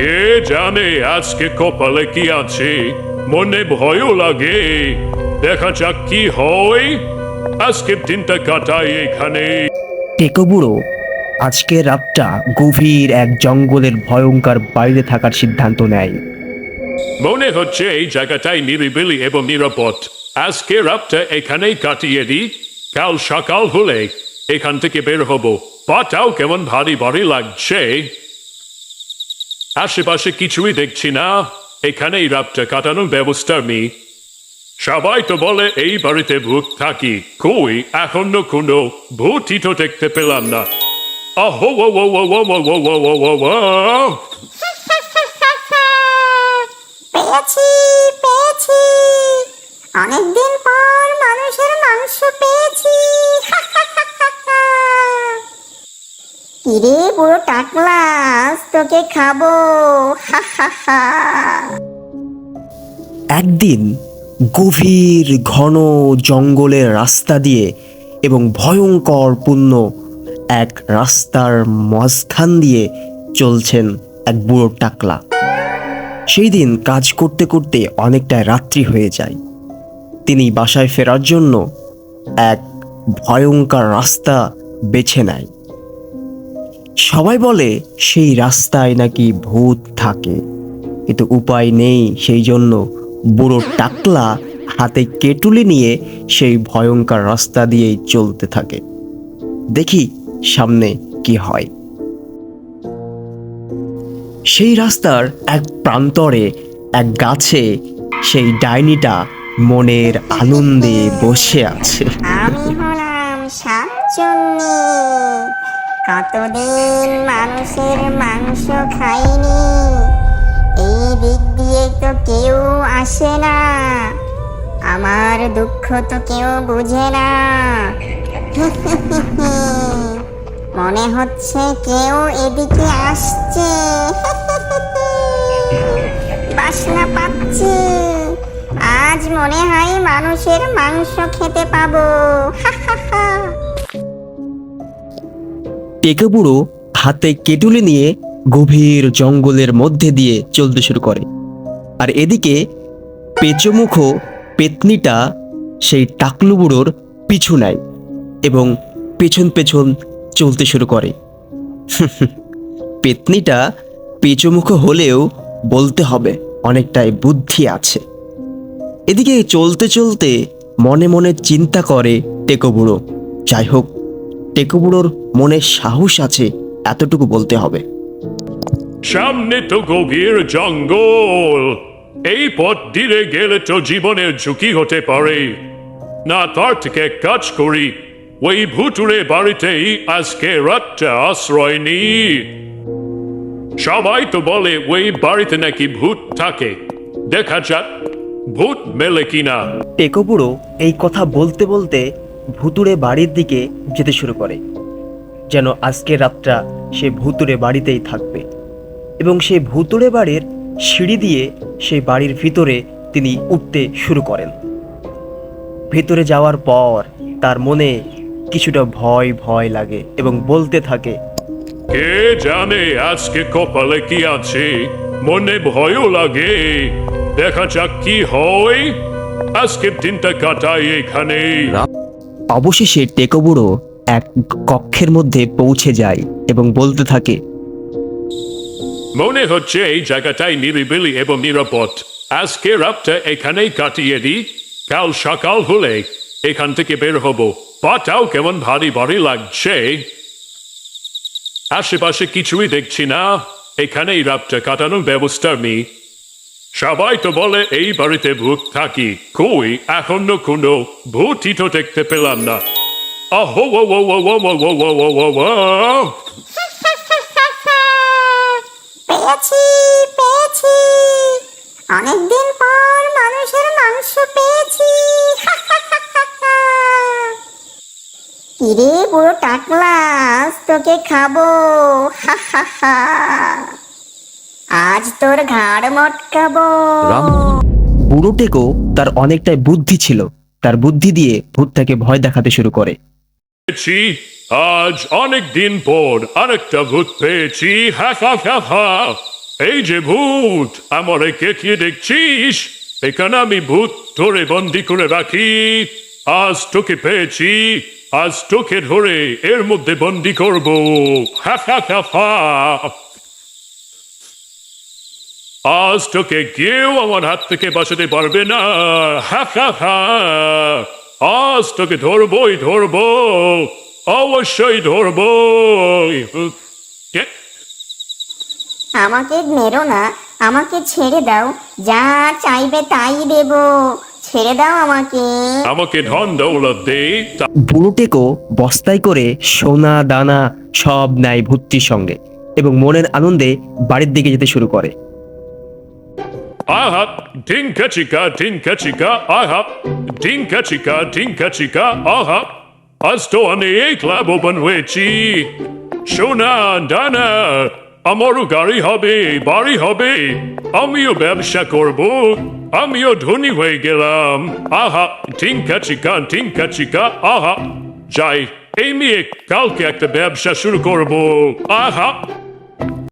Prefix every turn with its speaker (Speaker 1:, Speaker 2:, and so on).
Speaker 1: কে জানে আজকে কপালে কি আছে, মনে ভয়ও লাগে। দেখা যাক কি হয়, আজকের দিনটা কাটাই এখানে।
Speaker 2: টেকো বুড়ো আজকের রাতটা গভীর এক জঙ্গলের ভয়ঙ্কর বাইরে থাকার সিদ্ধান্ত নেয়।
Speaker 1: মনে হচ্ছে এই জায়গাটাই নিরিবিলি এবং নিরাপদ। আজকে রাতটা এখানেই কাটিয়ে দিই, কাল সকাল হলে এখান থেকে বের হব। পাটাও কেমন ভারী ভারী লাগছে, আশেপাশে কিছুই দেখছি না। এখানেই রাতটা কাটানোর ব্যবস্থা নেই। সবাই তো বলে এই বাড়িতে ভূত থাকি, কই এখনো কোনো ভূতই তো দেখতে পেলাম না। আহো ও ও ও ও ও ও ও ও ও ও।
Speaker 3: পেয়েছি পেয়েছি, অনেকদিন পর মানুষের মাংস পেয়েছি। কিরে বুড়ো টাকলা, আজ তোকে খাবো।
Speaker 2: একদিন গভীর ঘন জঙ্গলের রাস্তা দিয়ে এবং ভয়ঙ্করপূর্ণ এক রাস্তার মাঝখান দিয়ে চলছেন এক বুড়ো টাকলা। সেই দিন কাজ করতে করতে অনেকটা রাত্রি হয়ে যায়। তিনি বাসায় ফেরার জন্য এক ভয়ঙ্কর রাস্তা বেছে নেয়। সবাই বলে সেই রাস্তায় নাকি ভূত থাকে, কিন্তু উপায় নেই। সেই জন্য বুড়ো টাকলা হাতে কেটুলি নিয়ে সেই ভয়ঙ্কর রাস্তা দিয়েই চলতে থাকে। দেখি সামনে কি হয়। সেই রাস্তার এক প্রান্তরে এক গাছে সেই ডাইনিটা মনের আনন্দে বসে আছে।
Speaker 3: আমি হলাম শাকচুন্নি, কতদিন মানুষের মাংস খাইনি। এই দিক দিয়ে তো কেউ আসে না, আমার দুঃখ তো কেউ বুঝে না। মনে হচ্ছে কেউ এদিকে আসছে। বাসনা পাচ্ছি, আজ মনে হয় মানুষের মাংস খেতে পাবো।
Speaker 2: টেকে বুড়ো হাতে কেটুলি নিয়ে গভীর জঙ্গলের মধ্যে দিয়ে চলতে শুরু করে। আর এদিকে পেচোমুখ পেতনিটা সেই টাকলু বুড়োর পিছু নেয় এবং পেছন পেছন চলতে শুরু করে। পেতনিটা পেচোমুখ হলেও বলতে হবে অনেকটাই বুদ্ধি আছে। এদিকে চলতে চলতে মনে মনে চিন্তা করে টেকো বুড়ো, যাই হোক টেকো বুড়োর মনে সাহস আছে এতটুকু বলতে হবে।
Speaker 1: সামনে তো গভীর জঙ্গল, এই পথ দিয়ে গেলে তো জীবনের ঝুঁকি হতে পারে। না, তার থেকে এক কাজ করি, ওই ভুতুরে বাড়িতেই আজকে রাতটা আশ্রয় নিই। সবাই তো বলে ওই বাড়িতে নাকি ভূত থাকে, দেখা যাক ভূত মেলে কিনা।
Speaker 2: টেকো বুড়ো এই কথা বলতে বলতে ভুতুড়ে বাড়ির দিকে যেতে শুরু করে, যেন আজকের রাতটা সে ভুতুড়ে বাড়িতেই থাকবে। এবং সেই ভুতুড়ে বাড়ির সিঁড়ি দিয়ে সেই বাড়ির ভিতরে তিনি উঠতে শুরু করেন। ভিতরে যাওয়ার পর তার মনে কিছুটা ভয় ভয় লাগে এবং বলতে থাকে,
Speaker 1: কে জানে আজকে কপালে কি আছে, মনে ভয়ও লাগে। দেখা যাক কি হয়, আজকের দিনটা কাটাই এখানে।
Speaker 2: অবশেষে টেকো বুড়ো এক কক্ষের মধ্যে পৌঁছে যায় এবং বলতে থাকে,
Speaker 1: মনে হচ্ছে এই জায়গাটাই নিরিবিলি এবং নিরাপদ। আজকে রাতটা এখানেই কাটিয়ে দিই, কাল সকাল হলে এখান থেকে বের হব। পাটাও কেমন ভারী ভারী লাগছে, আশেপাশে কিছুই দেখছি না। এখানেই রাতটা কাটানোর ব্যবস্থা নেই। সবাই তো বলে এই বাড়িতে ভূত থাকি, কই এখনো কোনো ভূতই তো দেখতে পেলাম না। আহো ও ও ও ও ও ও ও ও ও ও।
Speaker 3: পেয়েছি পেয়েছি, অনেকদিন পর মানুষের মাংস পেয়েছি। কিরে বুড়ো টাকলা, আজ তোকে খাবো। আজ তোর ঘাড় মটকাবো।
Speaker 2: বুড়ো টেকো তার অনেকটাই বুদ্ধি ছিল, তার বুদ্ধি দিয়ে ভূতটাকে ভয় দেখাতে শুরু করে।
Speaker 1: পেয়েছি, আজ অনেক দিন পর আরেকটা ভূত পেয়েছি। হা হা হা হা। এই যে ভূত, আমারে কে দেখছিস? এখানে আমি ভূত ধরে বন্দি করে রাখি। আজ তোকে পেয়েছি, আজ তোকে ধরে এর মধ্যে বন্দি করব। হা হা হা হা। আজ তোকে কেউ আমার হাত থেকে বাঁচাতে পারবে না। হা হা হা। আজ তোকে ধরবই ধরবো, অবশ্যই ধরবো।
Speaker 3: আমাকে মেরো না, আমাকে ছেড়ে দাও, যা চাইবে তাই দেব, ছেড়ে দাও আমাকে।
Speaker 1: আমাকে ধন দৌলত দে,
Speaker 2: বুড়োটেকো বস্তায় করে সোনা দানা সব নেয় ভূতটির সঙ্গে এবং মনের আনন্দে বাড়ির দিকে যেতে শুরু করে।
Speaker 1: আহা, ঢিঙ্কা চিকা, আহা, ঢিঙ্কা চিকা, আহা, আজ তো অনেক লাভবান হয়েছি। সোনা দানা, আমারও গাড়ি হবে, বাড়ি হবে, আমিও ব্যবসা করব, আমিও ধনী হয়ে গেলাম। আহা, ঢিঙ্কা চিকা, আহা, যাই এই মেয়ে কালকে একটা ব্যবসা শুরু করব। আহা।